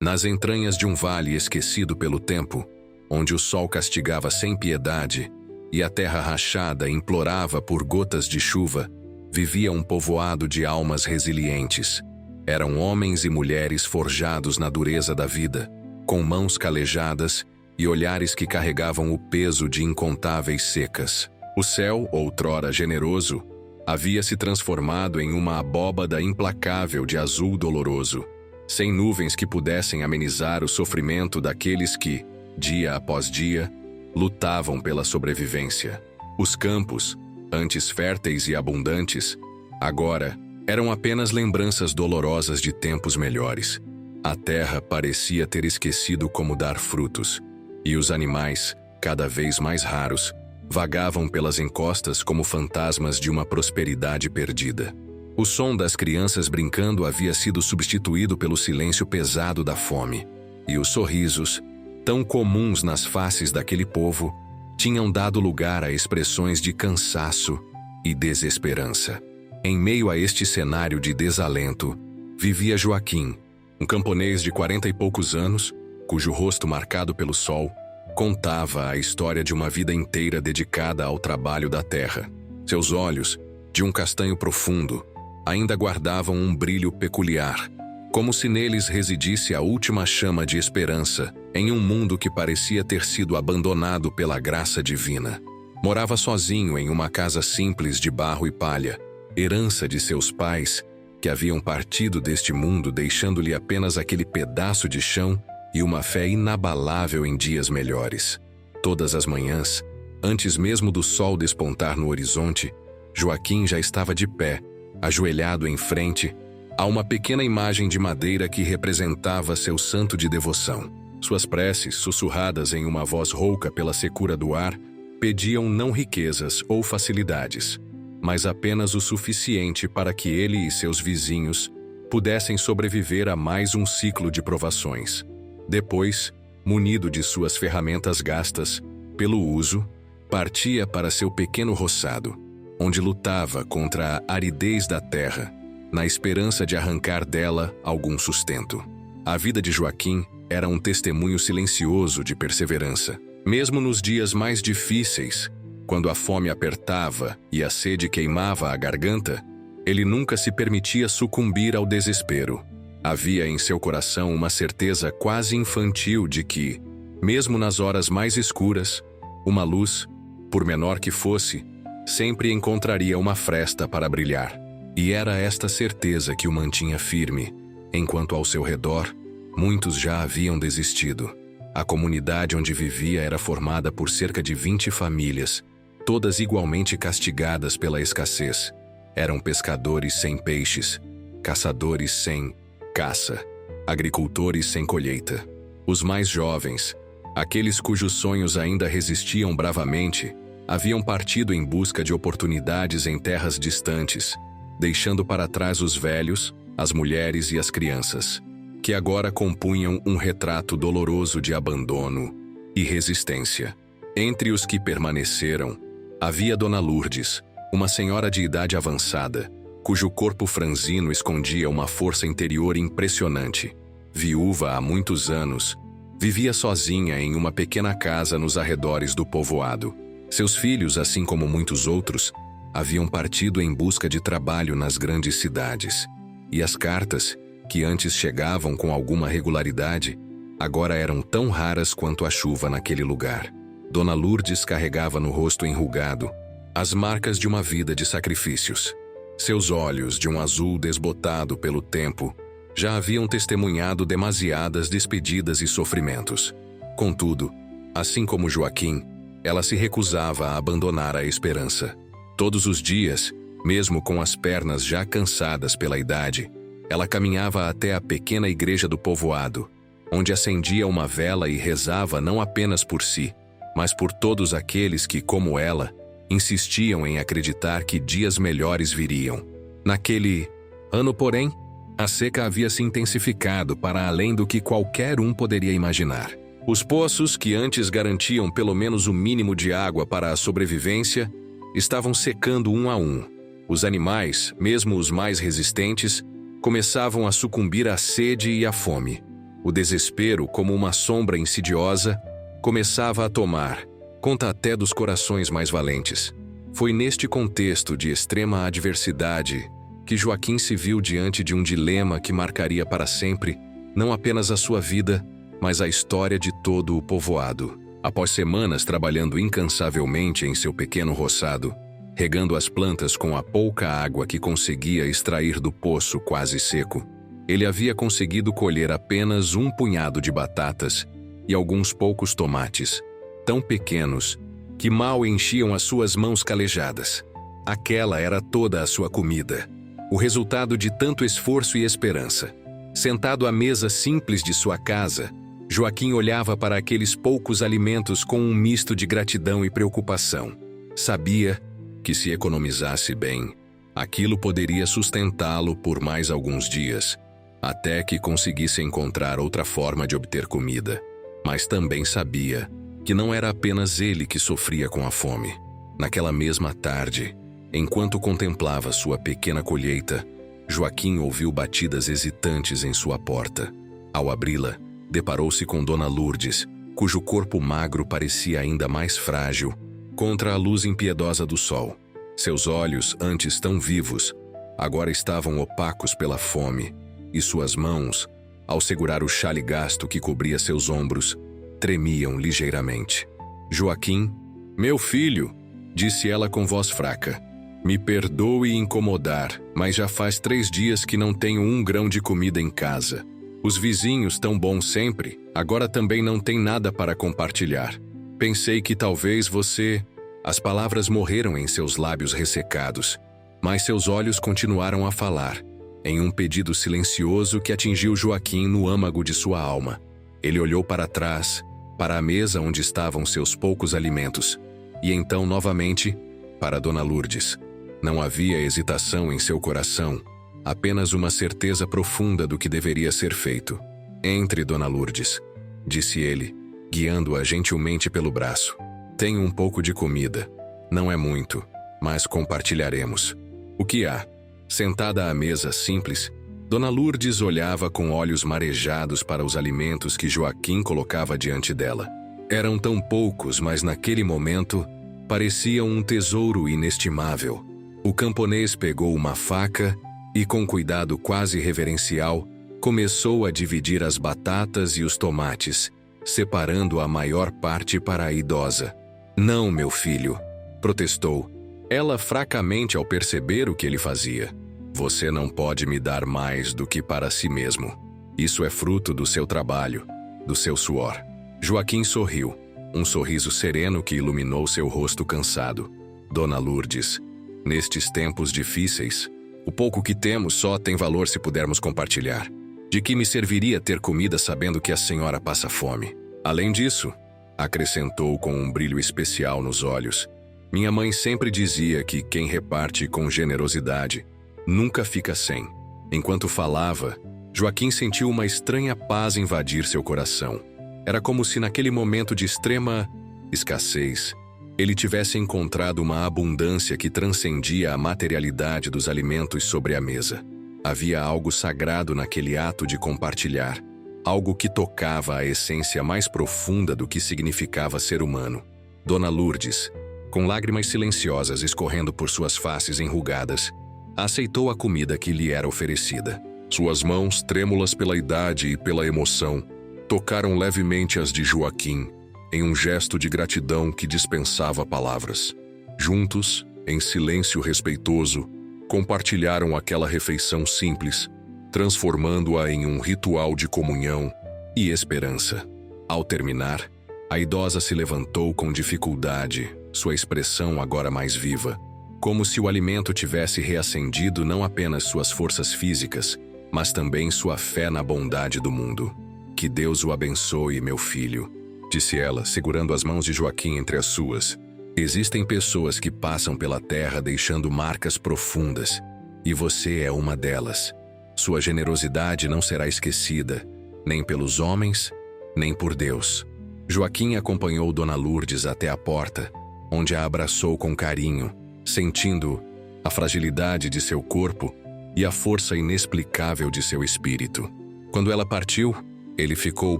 Nas entranhas de um vale esquecido pelo tempo, onde o sol castigava sem piedade e a terra rachada implorava por gotas de chuva, vivia um povoado de almas resilientes. Eram homens e mulheres forjados na dureza da vida, com mãos calejadas e olhares que carregavam o peso de incontáveis secas. O céu, outrora generoso, havia se transformado em uma abóbada implacável de azul doloroso, sem nuvens que pudessem amenizar o sofrimento daqueles que, dia após dia, lutavam pela sobrevivência. Os campos, antes férteis e abundantes, agora eram apenas lembranças dolorosas de tempos melhores. A terra parecia ter esquecido como dar frutos, e os animais, cada vez mais raros, vagavam pelas encostas como fantasmas de uma prosperidade perdida. O som das crianças brincando havia sido substituído pelo silêncio pesado da fome, e os sorrisos, tão comuns nas faces daquele povo, tinham dado lugar a expressões de cansaço e desesperança. Em meio a este cenário de desalento, vivia Joaquim, um camponês de 40 e poucos anos, cujo rosto marcado pelo sol contava a história de uma vida inteira dedicada ao trabalho da terra. Seus olhos, de um castanho profundo, ainda guardavam um brilho peculiar, como se neles residisse a última chama de esperança em um mundo que parecia ter sido abandonado pela graça divina. Morava sozinho em uma casa simples de barro e palha, herança de seus pais, que haviam partido deste mundo deixando-lhe apenas aquele pedaço de chão e uma fé inabalável em dias melhores. Todas as manhãs, antes mesmo do sol despontar no horizonte, Joaquim já estava de pé, ajoelhado em frente a uma pequena imagem de madeira que representava seu santo de devoção. Suas preces, sussurradas em uma voz rouca pela secura do ar, pediam não riquezas ou facilidades, mas apenas o suficiente para que ele e seus vizinhos pudessem sobreviver a mais um ciclo de provações. Depois, munido de suas ferramentas gastas pelo uso, partia para seu pequeno roçado, onde lutava contra a aridez da terra, na esperança de arrancar dela algum sustento. A vida de Joaquim era um testemunho silencioso de perseverança. Mesmo nos dias mais difíceis, quando a fome apertava e a sede queimava a garganta, ele nunca se permitia sucumbir ao desespero. Havia em seu coração uma certeza quase infantil de que, mesmo nas horas mais escuras, uma luz, por menor que fosse, sempre encontraria uma fresta para brilhar. E era esta certeza que o mantinha firme, enquanto ao seu redor, muitos já haviam desistido. A comunidade onde vivia era formada por cerca de 20 famílias, todas igualmente castigadas pela escassez. Eram pescadores sem peixes, caçadores sem caça, agricultores sem colheita. Os mais jovens, aqueles cujos sonhos ainda resistiam bravamente, haviam partido em busca de oportunidades em terras distantes, deixando para trás os velhos, as mulheres e as crianças, que agora compunham um retrato doloroso de abandono e resistência. Entre os que permaneceram, havia Dona Lourdes, uma senhora de idade avançada, cujo corpo franzino escondia uma força interior impressionante. Viúva há muitos anos, vivia sozinha em uma pequena casa nos arredores do povoado. Seus filhos, assim como muitos outros, haviam partido em busca de trabalho nas grandes cidades. E as cartas, que antes chegavam com alguma regularidade, agora eram tão raras quanto a chuva naquele lugar. Dona Lourdes carregava no rosto enrugado as marcas de uma vida de sacrifícios. Seus olhos, de um azul desbotado pelo tempo, já haviam testemunhado demasiadas despedidas e sofrimentos. Contudo, assim como Joaquim, ela se recusava a abandonar a esperança. Todos os dias, mesmo com as pernas já cansadas pela idade, ela caminhava até a pequena igreja do povoado, onde acendia uma vela e rezava não apenas por si, mas por todos aqueles que, como ela, insistiam em acreditar que dias melhores viriam. Naquele ano, porém, a seca havia se intensificado para além do que qualquer um poderia imaginar. Os poços, que antes garantiam pelo menos o mínimo de água para a sobrevivência, estavam secando um a um. Os animais, mesmo os mais resistentes, começavam a sucumbir à sede e à fome. O desespero, como uma sombra insidiosa, começava a tomar conta até dos corações mais valentes. Foi neste contexto de extrema adversidade que Joaquim se viu diante de um dilema que marcaria para sempre não apenas a sua vida, mas a história de todo o povoado. Após semanas trabalhando incansavelmente em seu pequeno roçado, regando as plantas com a pouca água que conseguia extrair do poço quase seco, ele havia conseguido colher apenas um punhado de batatas e alguns poucos tomates, tão pequenos que mal enchiam as suas mãos calejadas. Aquela era toda a sua comida, o resultado de tanto esforço e esperança. Sentado à mesa simples de sua casa, Joaquim olhava para aqueles poucos alimentos com um misto de gratidão e preocupação. Sabia que se economizasse bem, aquilo poderia sustentá-lo por mais alguns dias, até que conseguisse encontrar outra forma de obter comida. Mas também sabia que não era apenas ele que sofria com a fome. Naquela mesma tarde, enquanto contemplava sua pequena colheita, Joaquim ouviu batidas hesitantes em sua porta. Ao abri-la, deparou-se com Dona Lourdes, cujo corpo magro parecia ainda mais frágil contra a luz impiedosa do sol. Seus olhos, antes tão vivos, agora estavam opacos pela fome, e suas mãos, ao segurar o xale gasto que cobria seus ombros, tremiam ligeiramente. "Joaquim, meu filho", disse ela com voz fraca, "me perdoe incomodar, mas já faz 3 dias que não tenho um grão de comida em casa. Os vizinhos, tão bons sempre, agora também não têm nada para compartilhar. Pensei que talvez você..." As palavras morreram em seus lábios ressecados, mas seus olhos continuaram a falar, em um pedido silencioso que atingiu Joaquim no âmago de sua alma. Ele olhou para trás, para a mesa onde estavam seus poucos alimentos, e então novamente para Dona Lourdes. Não havia hesitação em seu coração, apenas uma certeza profunda do que deveria ser feito. "Entre, Dona Lourdes", disse ele, guiando-a gentilmente pelo braço. "Tenho um pouco de comida. Não é muito, mas compartilharemos." "O que há?" Sentada à mesa simples, Dona Lourdes olhava com olhos marejados para os alimentos que Joaquim colocava diante dela. Eram tão poucos, mas naquele momento pareciam um tesouro inestimável. O camponês pegou uma faca e, com cuidado quase reverencial, começou a dividir as batatas e os tomates, separando a maior parte para a idosa. "Não, meu filho", protestou ela fracamente ao perceber o que ele fazia. "Você não pode me dar mais do que para si mesmo. Isso é fruto do seu trabalho, do seu suor." Joaquim sorriu, um sorriso sereno que iluminou seu rosto cansado. "Dona Lourdes, nestes tempos difíceis, o pouco que temos só tem valor se pudermos compartilhar. De que me serviria ter comida sabendo que a senhora passa fome? Além disso", acrescentou com um brilho especial nos olhos, "minha mãe sempre dizia que quem reparte com generosidade nunca fica sem." Enquanto falava, Joaquim sentiu uma estranha paz invadir seu coração. Era como se naquele momento de extrema escassez, ele tivesse encontrado uma abundância que transcendia a materialidade dos alimentos sobre a mesa. Havia algo sagrado naquele ato de compartilhar, algo que tocava a essência mais profunda do que significava ser humano. Dona Lourdes, com lágrimas silenciosas escorrendo por suas faces enrugadas, aceitou a comida que lhe era oferecida. Suas mãos, trêmulas pela idade e pela emoção, tocaram levemente as de Joaquim, em um gesto de gratidão que dispensava palavras. Juntos, em silêncio respeitoso, compartilharam aquela refeição simples, transformando-a em um ritual de comunhão e esperança. Ao terminar, a idosa se levantou com dificuldade, sua expressão agora mais viva, como se o alimento tivesse reacendido não apenas suas forças físicas, mas também sua fé na bondade do mundo. "Que Deus o abençoe, meu filho", disse ela, segurando as mãos de Joaquim entre as suas. "Existem pessoas que passam pela terra deixando marcas profundas, e você é uma delas. Sua generosidade não será esquecida, nem pelos homens, nem por Deus." Joaquim acompanhou Dona Lourdes até a porta, onde a abraçou com carinho, sentindo a fragilidade de seu corpo e a força inexplicável de seu espírito. Quando ela partiu, Ele ficou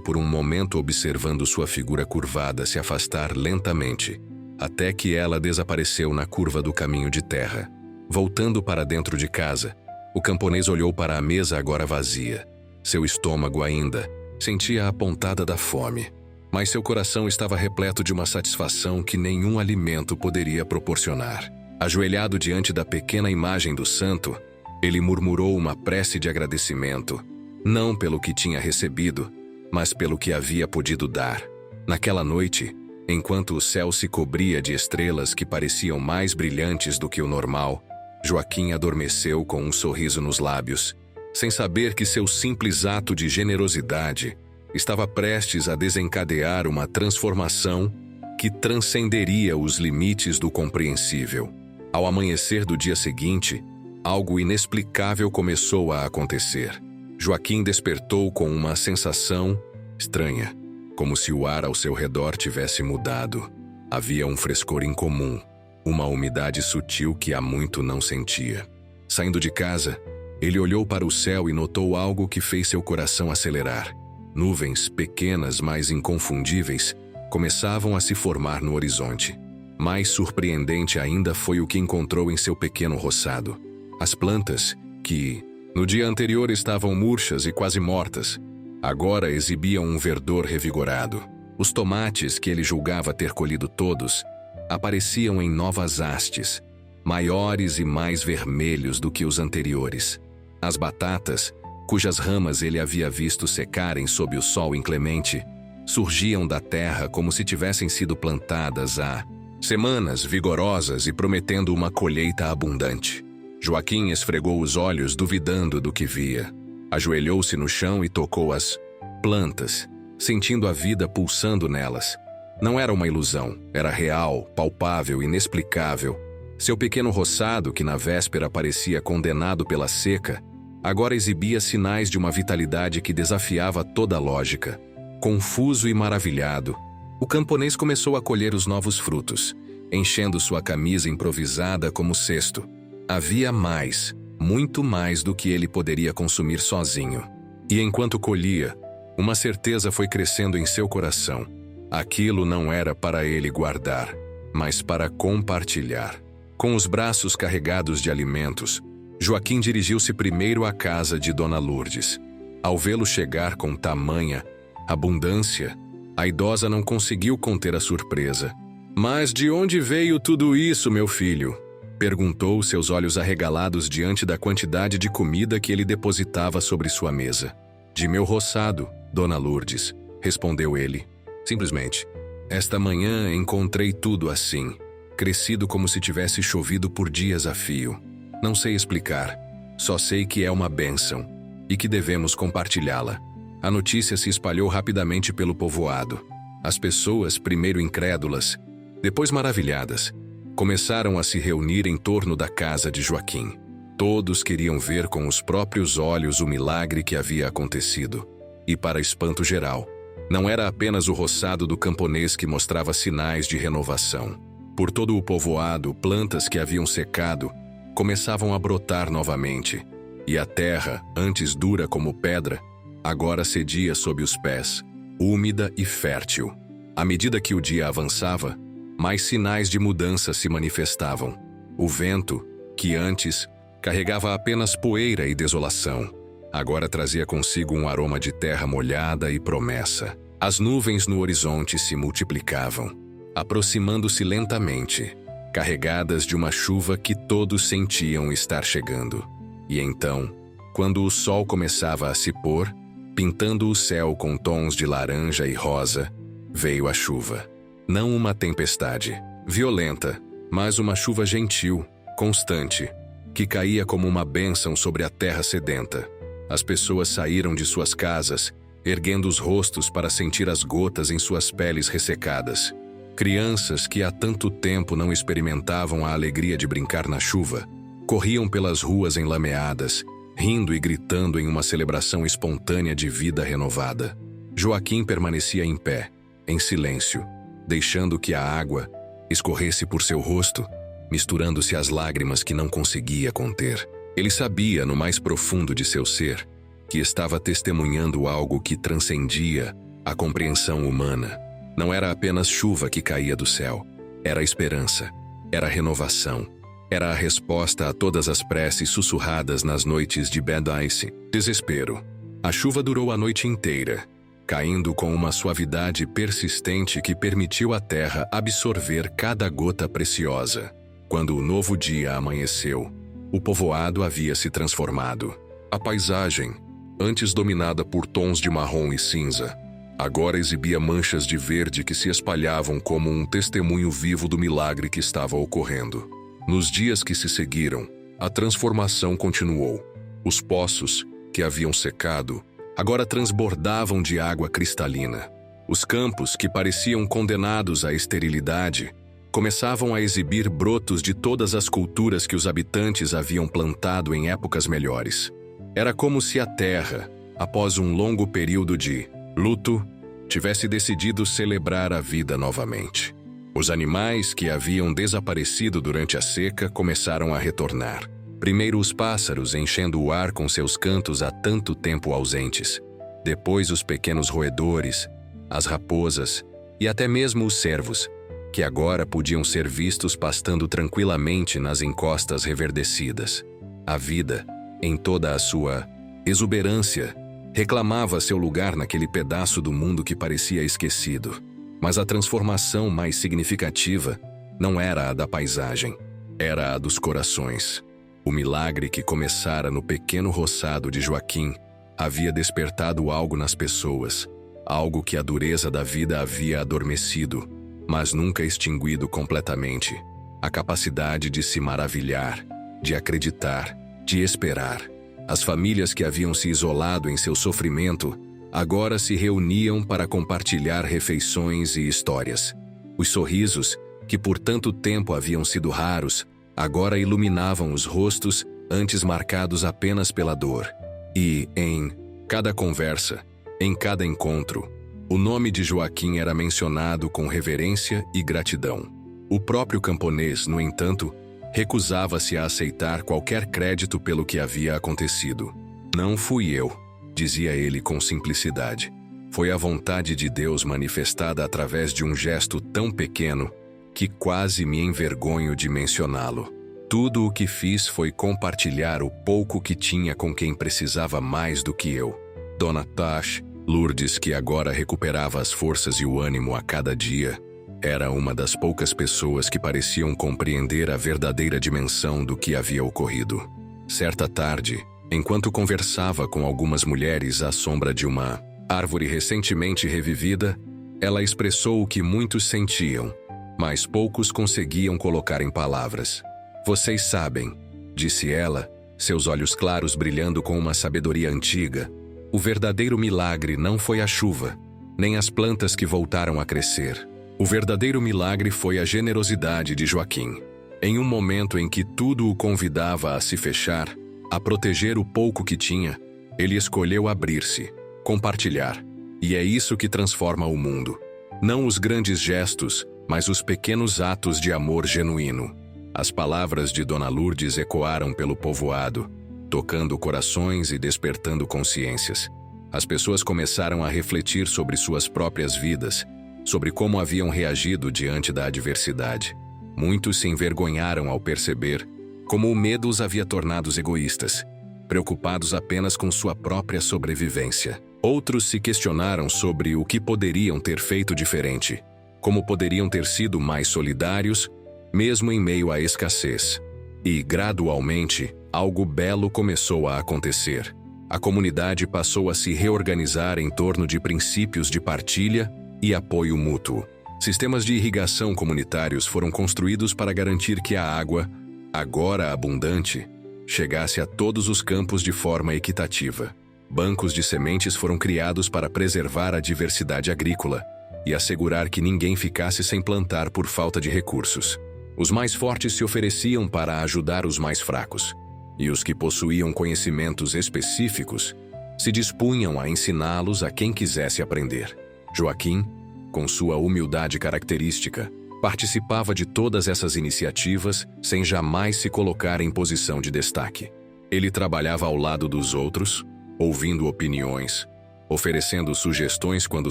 por um momento observando sua figura curvada se afastar lentamente, até que ela desapareceu na curva do caminho de terra. Voltando para dentro de casa, o camponês olhou para a mesa agora vazia. Seu estômago ainda sentia a pontada da fome, mas seu coração estava repleto de uma satisfação que nenhum alimento poderia proporcionar. Ajoelhado diante da pequena imagem do santo, ele murmurou uma prece de agradecimento, não pelo que tinha recebido, mas pelo que havia podido dar. Naquela noite, enquanto o céu se cobria de estrelas que pareciam mais brilhantes do que o normal, Joaquim adormeceu com um sorriso nos lábios, sem saber que seu simples ato de generosidade estava prestes a desencadear uma transformação que transcenderia os limites do compreensível. Ao amanhecer do dia seguinte, algo inexplicável começou a acontecer. Joaquim despertou com uma sensação estranha, como se o ar ao seu redor tivesse mudado. Havia um frescor incomum, uma umidade sutil que há muito não sentia. Saindo de casa, ele olhou para o céu e notou algo que fez seu coração acelerar. Nuvens pequenas, mas inconfundíveis, começavam a se formar no horizonte. Mais surpreendente ainda foi o que encontrou em seu pequeno roçado. As plantas, que, no dia anterior estavam murchas e quase mortas, agora exibiam um verdor revigorado. Os tomates, que ele julgava ter colhido todos, apareciam em novas hastes, maiores e mais vermelhos do que os anteriores. As batatas, cujas ramas ele havia visto secarem sob o sol inclemente, surgiam da terra como se tivessem sido plantadas há semanas, vigorosas e prometendo uma colheita abundante. Joaquim esfregou os olhos, duvidando do que via. Ajoelhou-se no chão e tocou as plantas, sentindo a vida pulsando nelas. Não era uma ilusão, era real, palpável, inexplicável. Seu pequeno roçado, que na véspera parecia condenado pela seca, agora exibia sinais de uma vitalidade que desafiava toda a lógica. Confuso e maravilhado, o camponês começou a colher os novos frutos, enchendo sua camisa improvisada como cesto. Havia mais, muito mais do que ele poderia consumir sozinho. E enquanto colhia, uma certeza foi crescendo em seu coração. Aquilo não era para ele guardar, mas para compartilhar. Com os braços carregados de alimentos, Joaquim dirigiu-se primeiro à casa de Dona Lourdes. Ao vê-lo chegar com tamanha abundância, a idosa não conseguiu conter a surpresa. "Mas de onde veio tudo isso, meu filho?" perguntou, seus olhos arregalados diante da quantidade de comida que ele depositava sobre sua mesa. "De meu roçado, Dona Lourdes", respondeu ele. "Simplesmente, esta manhã encontrei tudo assim, crescido como se tivesse chovido por dias a fio. Não sei explicar, só sei que é uma bênção e que devemos compartilhá-la." A notícia se espalhou rapidamente pelo povoado. As pessoas, primeiro incrédulas, depois maravilhadas, começaram a se reunir em torno da casa de Joaquim. Todos queriam ver com os próprios olhos o milagre que havia acontecido. E, para espanto geral, não era apenas o roçado do camponês que mostrava sinais de renovação. Por todo o povoado, plantas que haviam secado começavam a brotar novamente, e a terra, antes dura como pedra, agora cedia sob os pés, úmida e fértil. À medida que o dia avançava, mais sinais de mudança se manifestavam. O vento, que antes carregava apenas poeira e desolação, agora trazia consigo um aroma de terra molhada e promessa. As nuvens no horizonte se multiplicavam, aproximando-se lentamente, carregadas de uma chuva que todos sentiam estar chegando. E então, quando o sol começava a se pôr, pintando o céu com tons de laranja e rosa, veio a chuva. Não uma tempestade violenta, mas uma chuva gentil, constante, que caía como uma bênção sobre a terra sedenta. As pessoas saíram de suas casas, erguendo os rostos para sentir as gotas em suas peles ressecadas. Crianças que há tanto tempo não experimentavam a alegria de brincar na chuva, corriam pelas ruas enlameadas, rindo e gritando em uma celebração espontânea de vida renovada. Joaquim permanecia em pé, em silêncio, deixando que a água escorresse por seu rosto, misturando-se às lágrimas que não conseguia conter. Ele sabia, no mais profundo de seu ser, que estava testemunhando algo que transcendia a compreensão humana. Não era apenas chuva que caía do céu, era esperança, era renovação, era a resposta a todas as preces sussurradas nas noites de Bad Ice. Desespero. A chuva durou a noite inteira, caindo com uma suavidade persistente que permitiu à terra absorver cada gota preciosa. Quando o novo dia amanheceu, o povoado havia se transformado. A paisagem, antes dominada por tons de marrom e cinza, agora exibia manchas de verde que se espalhavam como um testemunho vivo do milagre que estava ocorrendo. Nos dias que se seguiram, a transformação continuou. Os poços, que haviam secado, agora transbordavam de água cristalina. Os campos, que pareciam condenados à esterilidade, começavam a exibir brotos de todas as culturas que os habitantes haviam plantado em épocas melhores. Era como se a terra, após um longo período de luto, tivesse decidido celebrar a vida novamente. Os animais que haviam desaparecido durante a seca começaram a retornar. Primeiro os pássaros enchendo o ar com seus cantos há tanto tempo ausentes. Depois os pequenos roedores, as raposas e até mesmo os cervos, que agora podiam ser vistos pastando tranquilamente nas encostas reverdecidas. A vida, em toda a sua exuberância, reclamava seu lugar naquele pedaço do mundo que parecia esquecido. Mas a transformação mais significativa não era a da paisagem, era a dos corações. O milagre que começara no pequeno roçado de Joaquim havia despertado algo nas pessoas, algo que a dureza da vida havia adormecido, mas nunca extinguido completamente: a capacidade de se maravilhar, de acreditar, de esperar. As famílias que haviam se isolado em seu sofrimento agora se reuniam para compartilhar refeições e histórias. Os sorrisos, que por tanto tempo haviam sido raros, agora iluminavam os rostos antes marcados apenas pela dor. E, em cada conversa, em cada encontro, o nome de Joaquim era mencionado com reverência e gratidão. O próprio camponês, no entanto, recusava-se a aceitar qualquer crédito pelo que havia acontecido. "Não fui eu", dizia ele com simplicidade. "Foi a vontade de Deus manifestada através de um gesto tão pequeno que quase me envergonho de mencioná-lo. Tudo o que fiz foi compartilhar o pouco que tinha com quem precisava mais do que eu." Dona Tash, Lourdes, que agora recuperava as forças e o ânimo a cada dia, era uma das poucas pessoas que pareciam compreender a verdadeira dimensão do que havia ocorrido. Certa tarde, enquanto conversava com algumas mulheres à sombra de uma árvore recentemente revivida, ela expressou o que muitos sentiam, mas poucos conseguiam colocar em palavras. "Vocês sabem", disse ela, seus olhos claros brilhando com uma sabedoria antiga, "o verdadeiro milagre não foi a chuva, nem as plantas que voltaram a crescer. O verdadeiro milagre foi a generosidade de Joaquim. Em um momento em que tudo o convidava a se fechar, a proteger o pouco que tinha, ele escolheu abrir-se, compartilhar. E é isso que transforma o mundo. Não os grandes gestos, mas os pequenos atos de amor genuíno." As palavras de Dona Lourdes ecoaram pelo povoado, tocando corações e despertando consciências. As pessoas começaram a refletir sobre suas próprias vidas, sobre como haviam reagido diante da adversidade. Muitos se envergonharam ao perceber como o medo os havia tornado egoístas, preocupados apenas com sua própria sobrevivência. Outros se questionaram sobre o que poderiam ter feito diferente, como poderiam ter sido mais solidários, mesmo em meio à escassez. E, gradualmente, algo belo começou a acontecer. A comunidade passou a se reorganizar em torno de princípios de partilha e apoio mútuo. Sistemas de irrigação comunitários foram construídos para garantir que a água, agora abundante, chegasse a todos os campos de forma equitativa. Bancos de sementes foram criados para preservar a diversidade agrícola e assegurar que ninguém ficasse sem plantar por falta de recursos. Os mais fortes se ofereciam para ajudar os mais fracos, e os que possuíam conhecimentos específicos se dispunham a ensiná-los a quem quisesse aprender. Joaquim, com sua humildade característica, participava de todas essas iniciativas sem jamais se colocar em posição de destaque. Ele trabalhava ao lado dos outros, ouvindo opiniões, oferecendo sugestões quando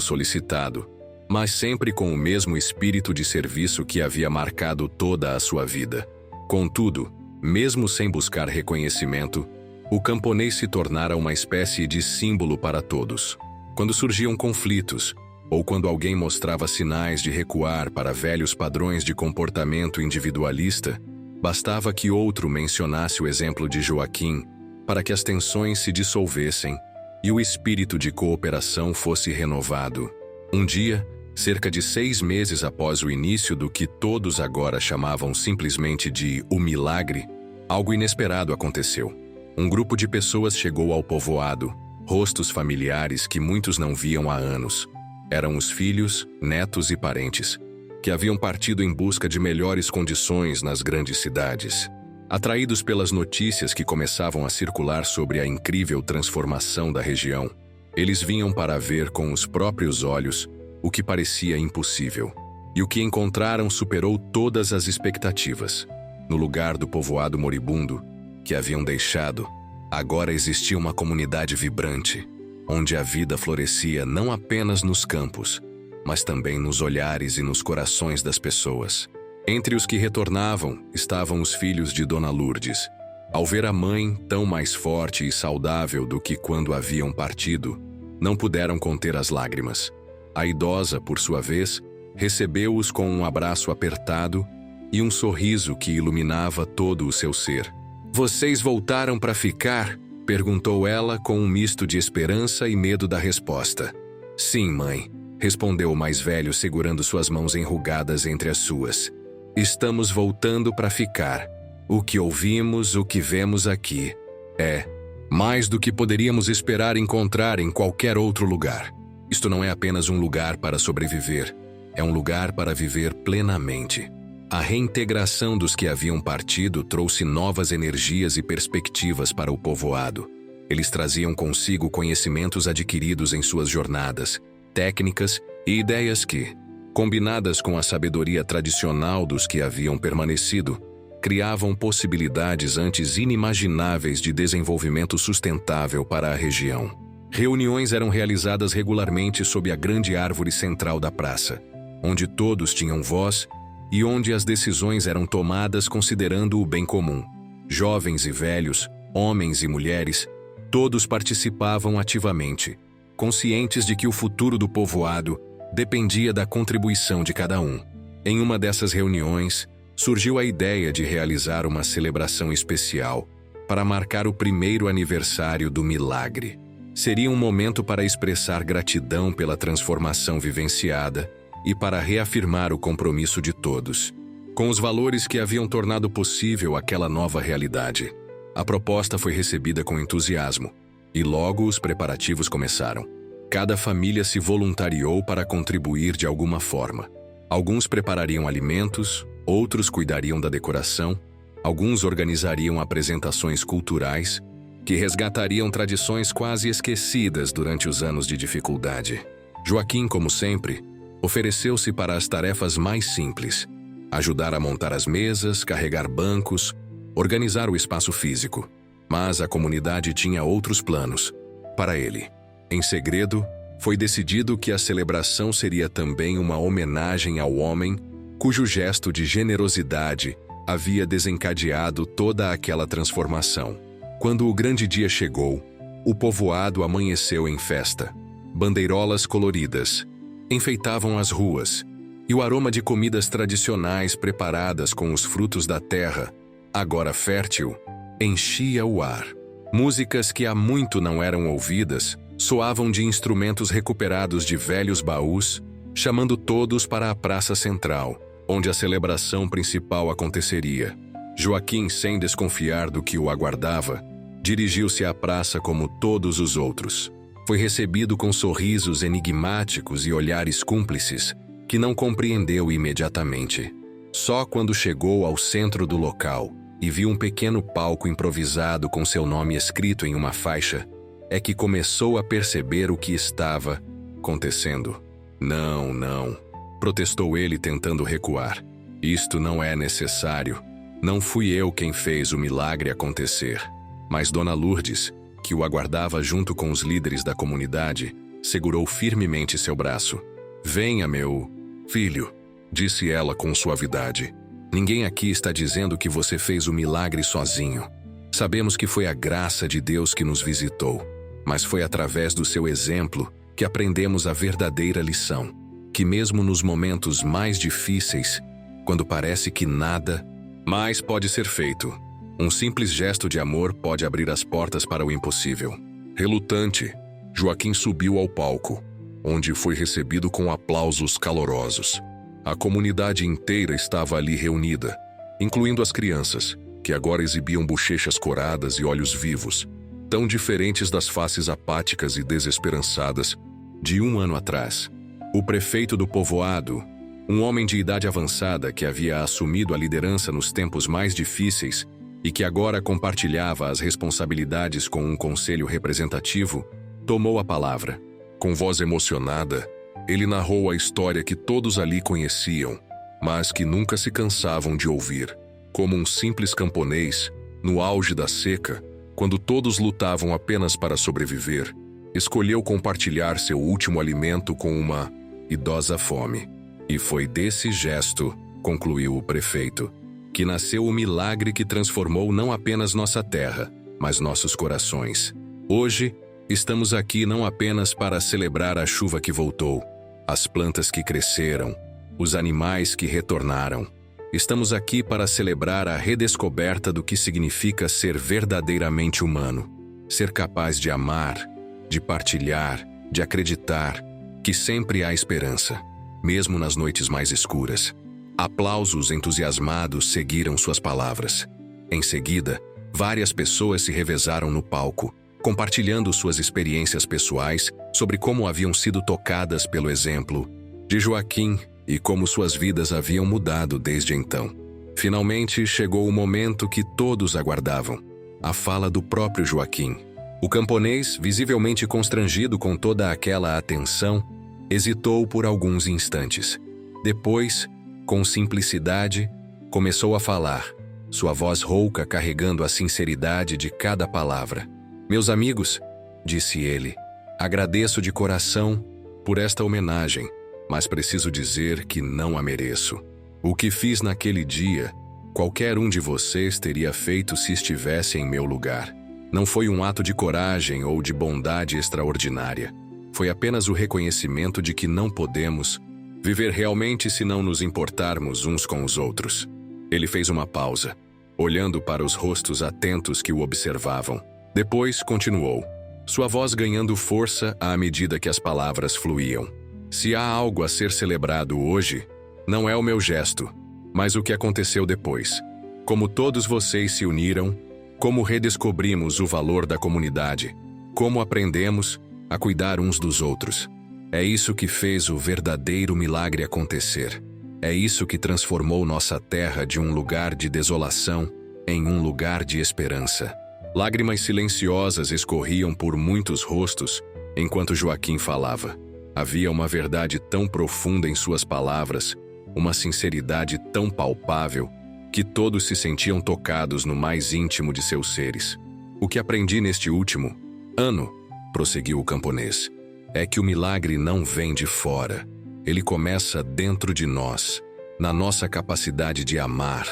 solicitado, mas sempre com o mesmo espírito de serviço que havia marcado toda a sua vida. Contudo, mesmo sem buscar reconhecimento, o camponês se tornara uma espécie de símbolo para todos. Quando surgiam conflitos, ou quando alguém mostrava sinais de recuar para velhos padrões de comportamento individualista, bastava que outro mencionasse o exemplo de Joaquim para que as tensões se dissolvessem e o espírito de cooperação fosse renovado. Um dia, cerca de 6 meses após o início do que todos agora chamavam simplesmente de o milagre, algo inesperado aconteceu. Um grupo de pessoas chegou ao povoado, rostos familiares que muitos não viam há anos. Eram os filhos, netos e parentes, que haviam partido em busca de melhores condições nas grandes cidades. Atraídos pelas notícias que começavam a circular sobre a incrível transformação da região, eles vinham para ver com os próprios olhos o que parecia impossível. E o que encontraram superou todas as expectativas. No lugar do povoado moribundo que haviam deixado, agora existia uma comunidade vibrante, onde a vida florescia não apenas nos campos, mas também nos olhares e nos corações das pessoas. Entre os que retornavam estavam os filhos de Dona Lourdes. Ao ver a mãe tão mais forte e saudável do que quando haviam partido, não puderam conter as lágrimas. A idosa, por sua vez, recebeu-os com um abraço apertado e um sorriso que iluminava todo o seu ser. "Vocês voltaram para ficar?" perguntou ela com um misto de esperança e medo da resposta. "Sim, mãe", respondeu o mais velho segurando suas mãos enrugadas entre as suas. "Estamos voltando para ficar. O que ouvimos, o que vemos aqui, é mais do que poderíamos esperar encontrar em qualquer outro lugar. Isto não é apenas um lugar para sobreviver, é um lugar para viver plenamente." A reintegração dos que haviam partido trouxe novas energias e perspectivas para o povoado. Eles traziam consigo conhecimentos adquiridos em suas jornadas, técnicas e ideias que, combinadas com a sabedoria tradicional dos que haviam permanecido, criavam possibilidades antes inimagináveis de desenvolvimento sustentável para a região. Reuniões eram realizadas regularmente sob a grande árvore central da praça, onde todos tinham voz e onde as decisões eram tomadas considerando o bem comum. Jovens e velhos, homens e mulheres, todos participavam ativamente, conscientes de que o futuro do povoado dependia da contribuição de cada um. Em uma dessas reuniões, surgiu a ideia de realizar uma celebração especial para marcar o primeiro aniversário do milagre. Seria um momento para expressar gratidão pela transformação vivenciada e para reafirmar o compromisso de todos com os valores que haviam tornado possível aquela nova realidade. A proposta foi recebida com entusiasmo, e logo os preparativos começaram. Cada família se voluntariou para contribuir de alguma forma. Alguns preparariam alimentos, outros cuidariam da decoração, alguns organizariam apresentações culturais, que resgatariam tradições quase esquecidas durante os anos de dificuldade. Joaquim, como sempre, ofereceu-se para as tarefas mais simples: ajudar a montar as mesas, carregar bancos, organizar o espaço físico. Mas a comunidade tinha outros planos para ele. Em segredo, foi decidido que a celebração seria também uma homenagem ao homem cujo gesto de generosidade havia desencadeado toda aquela transformação. Quando o grande dia chegou, o povoado amanheceu em festa. Bandeirolas coloridas enfeitavam as ruas, e o aroma de comidas tradicionais preparadas com os frutos da terra, agora fértil, enchia o ar. Músicas que há muito não eram ouvidas soavam de instrumentos recuperados de velhos baús, chamando todos para a praça central, onde a celebração principal aconteceria. Joaquim, sem desconfiar do que o aguardava, dirigiu-se à praça como todos os outros. Foi recebido com sorrisos enigmáticos e olhares cúmplices que não compreendeu imediatamente. Só quando chegou ao centro do local e viu um pequeno palco improvisado com seu nome escrito em uma faixa, é que começou a perceber o que estava acontecendo. "Não, não", protestou ele tentando recuar. "Isto não é necessário. Não fui eu quem fez o milagre acontecer, mas Dona Lourdes, que o aguardava junto com os líderes da comunidade, segurou firmemente seu braço. "Venha, meu filho", disse ela com suavidade. "Ninguém aqui está dizendo que você fez o milagre sozinho. Sabemos que foi a graça de Deus que nos visitou, mas foi através do seu exemplo que aprendemos a verdadeira lição, que mesmo nos momentos mais difíceis, quando parece que nada mais pode ser feito, um simples gesto de amor pode abrir as portas para o impossível." Relutante, Joaquim subiu ao palco, onde foi recebido com aplausos calorosos. A comunidade inteira estava ali reunida, incluindo as crianças, que agora exibiam bochechas coradas e olhos vivos, tão diferentes das faces apáticas e desesperançadas de um ano atrás. O prefeito do povoado, um homem de idade avançada que havia assumido a liderança nos tempos mais difíceis e que agora compartilhava as responsabilidades com um conselho representativo, tomou a palavra. Com voz emocionada, ele narrou a história que todos ali conheciam, mas que nunca se cansavam de ouvir. Como um simples camponês, no auge da seca, quando todos lutavam apenas para sobreviver, escolheu compartilhar seu último alimento com uma idosa fome. E foi desse gesto, concluiu o prefeito, que nasceu o milagre que transformou não apenas nossa terra, mas nossos corações. Hoje, estamos aqui não apenas para celebrar a chuva que voltou, as plantas que cresceram, os animais que retornaram. Estamos aqui para celebrar a redescoberta do que significa ser verdadeiramente humano, ser capaz de amar, de partilhar, de acreditar que sempre há esperança, mesmo nas noites mais escuras. Aplausos entusiasmados seguiram suas palavras. Em seguida, várias pessoas se revezaram no palco, compartilhando suas experiências pessoais sobre como haviam sido tocadas pelo exemplo de Joaquim e como suas vidas haviam mudado desde então. Finalmente chegou o momento que todos aguardavam, a fala do próprio Joaquim. O camponês, visivelmente constrangido com toda aquela atenção, hesitou por alguns instantes. Depois, com simplicidade, começou a falar, sua voz rouca carregando a sinceridade de cada palavra. "Meus amigos", disse ele, "agradeço de coração por esta homenagem, mas preciso dizer que não a mereço. O que fiz naquele dia, qualquer um de vocês teria feito se estivesse em meu lugar. Não foi um ato de coragem ou de bondade extraordinária. Foi apenas o reconhecimento de que não podemos viver realmente se não nos importarmos uns com os outros." Ele fez uma pausa, olhando para os rostos atentos que o observavam. Depois continuou, sua voz ganhando força à medida que as palavras fluíam. "Se há algo a ser celebrado hoje, não é o meu gesto, mas o que aconteceu depois. Como todos vocês se uniram, como redescobrimos o valor da comunidade, como aprendemos a cuidar uns dos outros. É isso que fez o verdadeiro milagre acontecer. É isso que transformou nossa terra de um lugar de desolação em um lugar de esperança." Lágrimas silenciosas escorriam por muitos rostos enquanto Joaquim falava. Havia uma verdade tão profunda em suas palavras, uma sinceridade tão palpável, que todos se sentiam tocados no mais íntimo de seus seres. "O que aprendi neste último ano", prosseguiu o camponês, "é que o milagre não vem de fora. Ele começa dentro de nós, na nossa capacidade de amar,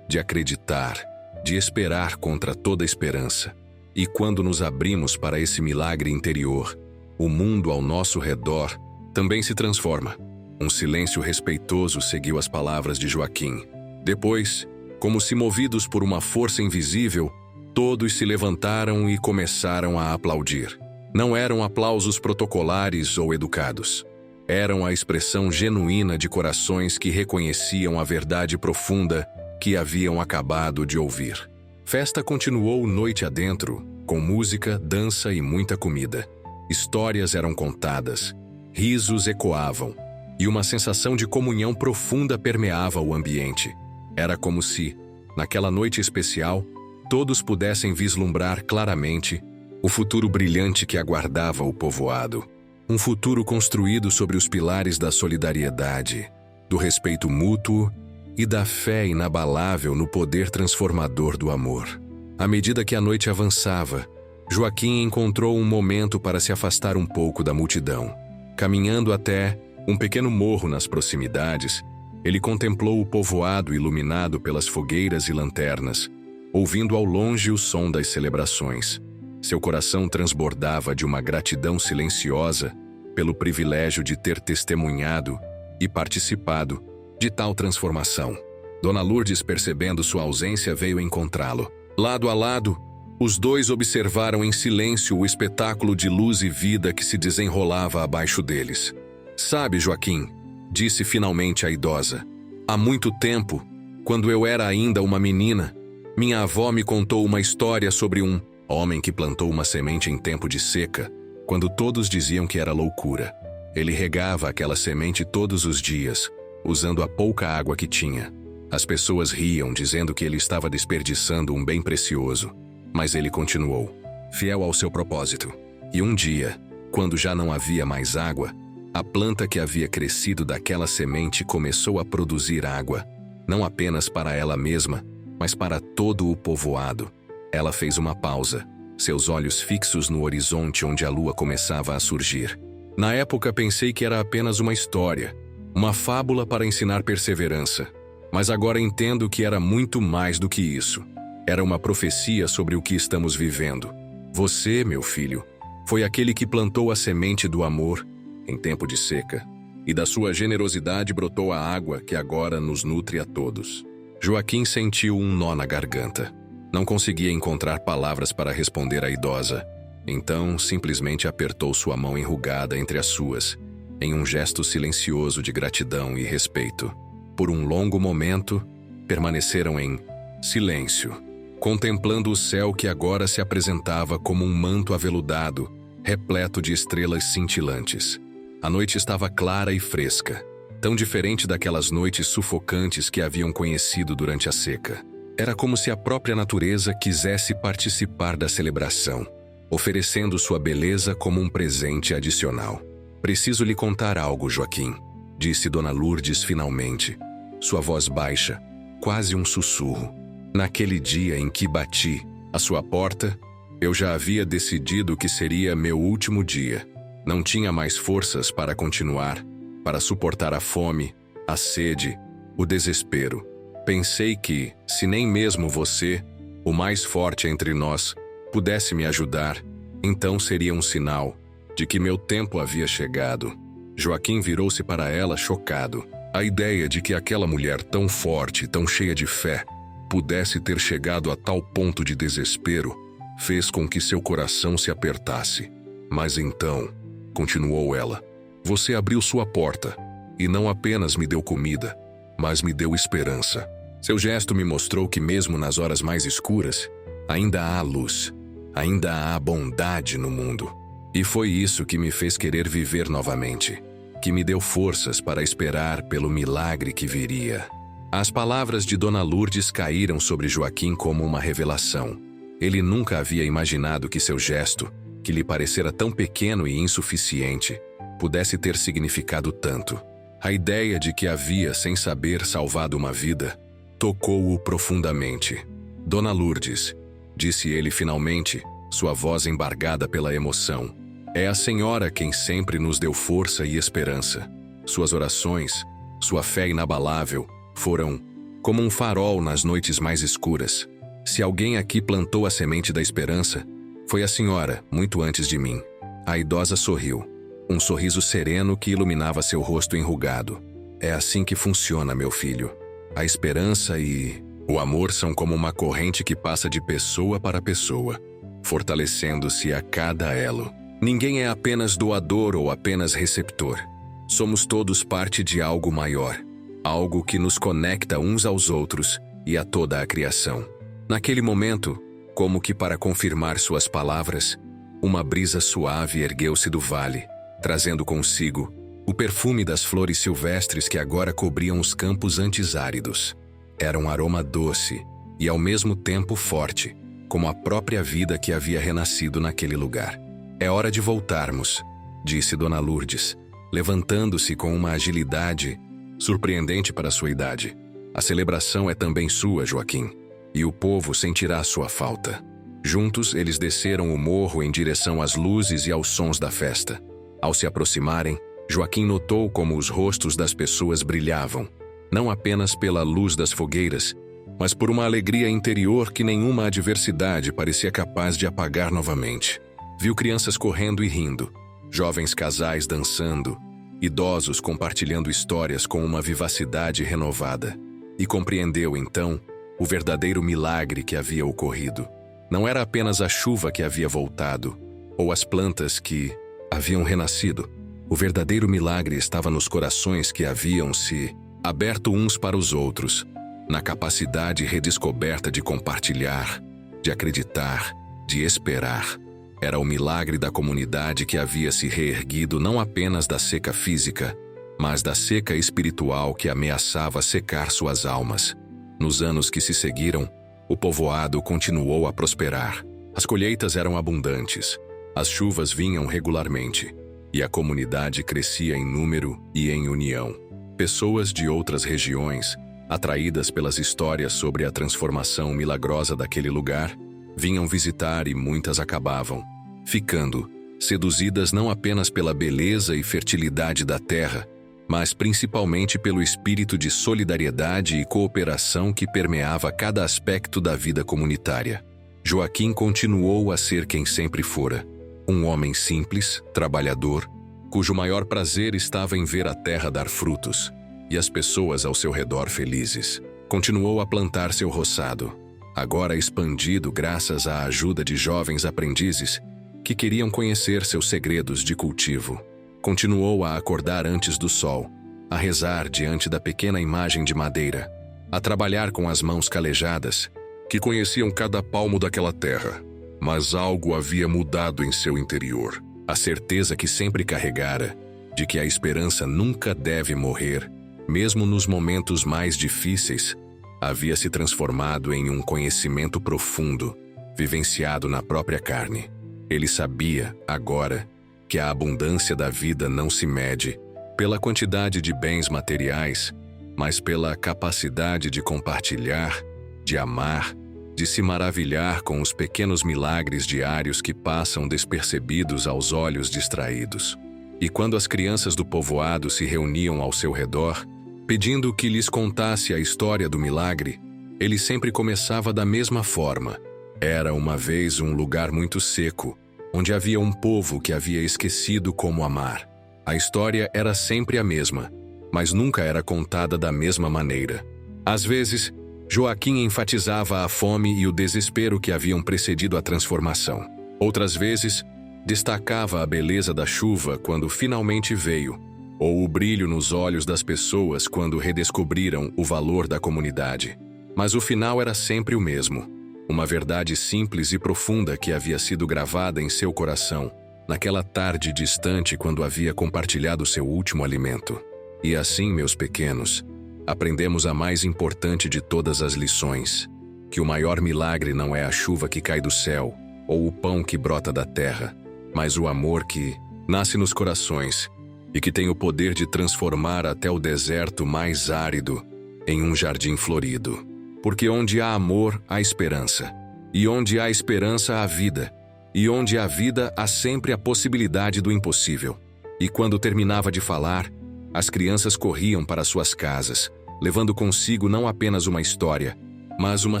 de acreditar, de esperar contra toda esperança. E quando nos abrimos para esse milagre interior, o mundo ao nosso redor também se transforma." Um silêncio respeitoso seguiu as palavras de Joaquim. Depois, como se movidos por uma força invisível, todos se levantaram e começaram a aplaudir. Não eram aplausos protocolares ou educados. Eram a expressão genuína de corações que reconheciam a verdade profunda que haviam acabado de ouvir. Festa continuou noite adentro, com música, dança e muita comida. Histórias eram contadas, risos ecoavam, e uma sensação de comunhão profunda permeava o ambiente. Era como se, naquela noite especial, todos pudessem vislumbrar claramente o futuro brilhante que aguardava o povoado. Um futuro construído sobre os pilares da solidariedade, do respeito mútuo e da fé inabalável no poder transformador do amor. À medida que a noite avançava, Joaquim encontrou um momento para se afastar um pouco da multidão. Caminhando até um pequeno morro nas proximidades, ele contemplou o povoado iluminado pelas fogueiras e lanternas, ouvindo ao longe o som das celebrações. Seu coração transbordava de uma gratidão silenciosa pelo privilégio de ter testemunhado e participado de tal transformação. Dona Lourdes, percebendo sua ausência, veio encontrá-lo. Lado a lado, os dois observaram em silêncio o espetáculo de luz e vida que se desenrolava abaixo deles. "Sabe, Joaquim", disse finalmente a idosa, "há muito tempo, quando eu era ainda uma menina, minha avó me contou uma história sobre um homem que plantou uma semente em tempo de seca, quando todos diziam que era loucura. Ele regava aquela semente todos os dias, usando a pouca água que tinha. As pessoas riam, dizendo que ele estava desperdiçando um bem precioso. Mas ele continuou, fiel ao seu propósito. E um dia, quando já não havia mais água, a planta que havia crescido daquela semente começou a produzir água, não apenas para ela mesma, mas para todo o povoado. Ela fez uma pausa, seus olhos fixos no horizonte onde a lua começava a surgir. Na época pensei que era apenas uma história, uma fábula para ensinar perseverança. Mas agora entendo que era muito mais do que isso. Era uma profecia sobre o que estamos vivendo. Você, meu filho, foi aquele que plantou a semente do amor em tempo de seca, e da sua generosidade brotou a água que agora nos nutre a todos. Joaquim sentiu um nó na garganta. Não conseguia encontrar palavras para responder à idosa. Então, simplesmente apertou sua mão enrugada entre as suas, em um gesto silencioso de gratidão e respeito. Por um longo momento, permaneceram em silêncio, contemplando o céu que agora se apresentava como um manto aveludado, repleto de estrelas cintilantes. A noite estava clara e fresca, tão diferente daquelas noites sufocantes que haviam conhecido durante a seca. Era como se a própria natureza quisesse participar da celebração, oferecendo sua beleza como um presente adicional. "Preciso lhe contar algo, Joaquim", disse Dona Lourdes finalmente, sua voz baixa, quase um sussurro. "Naquele dia em que bati à sua porta, eu já havia decidido que seria meu último dia. Não tinha mais forças para continuar, para suportar a fome, a sede, o desespero. Pensei que, se nem mesmo você, o mais forte entre nós, pudesse me ajudar, então seria um sinal de que meu tempo havia chegado." Joaquim virou-se para ela chocado. A ideia de que aquela mulher tão forte, tão cheia de fé, pudesse ter chegado a tal ponto de desespero, fez com que seu coração se apertasse. "Mas então", continuou ela, "você abriu sua porta, e não apenas me deu comida, mas me deu esperança. Seu gesto me mostrou que mesmo nas horas mais escuras, ainda há luz, ainda há bondade no mundo. E foi isso que me fez querer viver novamente, que me deu forças para esperar pelo milagre que viria." As palavras de Dona Lourdes caíram sobre Joaquim como uma revelação. Ele nunca havia imaginado que seu gesto, que lhe parecera tão pequeno e insuficiente, pudesse ter significado tanto. A ideia de que havia, sem saber, salvado uma vida, tocou-o profundamente. "Dona Lourdes", disse ele finalmente, sua voz embargada pela emoção, "é a senhora quem sempre nos deu força e esperança. Suas orações, sua fé inabalável, foram como um farol nas noites mais escuras. Se alguém aqui plantou a semente da esperança, foi a senhora, muito antes de mim." A idosa sorriu, um sorriso sereno que iluminava seu rosto enrugado. "É assim que funciona, meu filho. A esperança e o amor são como uma corrente que passa de pessoa para pessoa, fortalecendo-se a cada elo. Ninguém é apenas doador ou apenas receptor. Somos todos parte de algo maior, algo que nos conecta uns aos outros e a toda a criação." Naquele momento, como que para confirmar suas palavras, uma brisa suave ergueu-se do vale, trazendo consigo o perfume das flores silvestres que agora cobriam os campos antes áridos. Era um aroma doce e ao mesmo tempo forte, como a própria vida que havia renascido naquele lugar. "É hora de voltarmos", disse Dona Lourdes, levantando-se com uma agilidade surpreendente para sua idade. "A celebração é também sua, Joaquim, e o povo sentirá sua falta." Juntos, eles desceram o morro em direção às luzes e aos sons da festa. Ao se aproximarem, Joaquim notou como os rostos das pessoas brilhavam, não apenas pela luz das fogueiras, mas por uma alegria interior que nenhuma adversidade parecia capaz de apagar novamente. Viu crianças correndo e rindo, jovens casais dançando, idosos compartilhando histórias com uma vivacidade renovada. E compreendeu, então, o verdadeiro milagre que havia ocorrido. Não era apenas a chuva que havia voltado, ou as plantas que haviam renascido. O verdadeiro milagre estava nos corações que haviam se aberto uns para os outros, na capacidade redescoberta de compartilhar, de acreditar, de esperar. Era o milagre da comunidade que havia se reerguido não apenas da seca física, mas da seca espiritual que ameaçava secar suas almas. Nos anos que se seguiram, o povoado continuou a prosperar. As colheitas eram abundantes, as chuvas vinham regularmente, e a comunidade crescia em número e em união. Pessoas de outras regiões, atraídas pelas histórias sobre a transformação milagrosa daquele lugar, vinham visitar e muitas acabavam ficando, seduzidas não apenas pela beleza e fertilidade da terra, mas principalmente pelo espírito de solidariedade e cooperação que permeava cada aspecto da vida comunitária. Joaquim continuou a ser quem sempre fora, um homem simples, trabalhador, cujo maior prazer estava em ver a terra dar frutos, e as pessoas ao seu redor felizes. Continuou a plantar seu roçado, agora expandido graças à ajuda de jovens aprendizes que queriam conhecer seus segredos de cultivo. Continuou a acordar antes do sol, a rezar diante da pequena imagem de madeira, a trabalhar com as mãos calejadas, que conheciam cada palmo daquela terra. Mas algo havia mudado em seu interior. A certeza que sempre carregara, de que a esperança nunca deve morrer, mesmo nos momentos mais difíceis, havia se transformado em um conhecimento profundo, vivenciado na própria carne. Ele sabia, agora, que a abundância da vida não se mede pela quantidade de bens materiais, mas pela capacidade de compartilhar, de amar, de se maravilhar com os pequenos milagres diários que passam despercebidos aos olhos distraídos. E quando as crianças do povoado se reuniam ao seu redor, pedindo que lhes contasse a história do milagre, ele sempre começava da mesma forma. Era uma vez um lugar muito seco, onde havia um povo que havia esquecido como amar. A história era sempre a mesma, mas nunca era contada da mesma maneira. Às vezes, Joaquim enfatizava a fome e o desespero que haviam precedido a transformação. Outras vezes, destacava a beleza da chuva quando finalmente veio, ou o brilho nos olhos das pessoas quando redescobriram o valor da comunidade. Mas o final era sempre o mesmo. Uma verdade simples e profunda que havia sido gravada em seu coração, naquela tarde distante quando havia compartilhado seu último alimento. E assim, meus pequenos, aprendemos a mais importante de todas as lições, que o maior milagre não é a chuva que cai do céu, ou o pão que brota da terra, mas o amor que nasce nos corações e que tem o poder de transformar até o deserto mais árido em um jardim florido. Porque onde há amor, há esperança. E onde há esperança, há vida. E onde há vida, há sempre a possibilidade do impossível. E quando terminava de falar, as crianças corriam para suas casas, levando consigo não apenas uma história, mas uma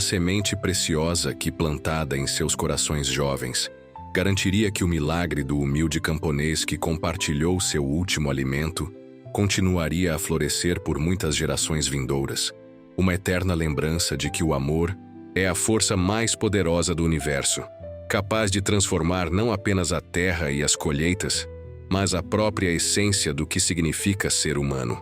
semente preciosa que, plantada em seus corações jovens, garantiria que o milagre do humilde camponês que compartilhou seu último alimento continuaria a florescer por muitas gerações vindouras. Uma eterna lembrança de que o amor é a força mais poderosa do universo, capaz de transformar não apenas a terra e as colheitas, mas a própria essência do que significa ser humano.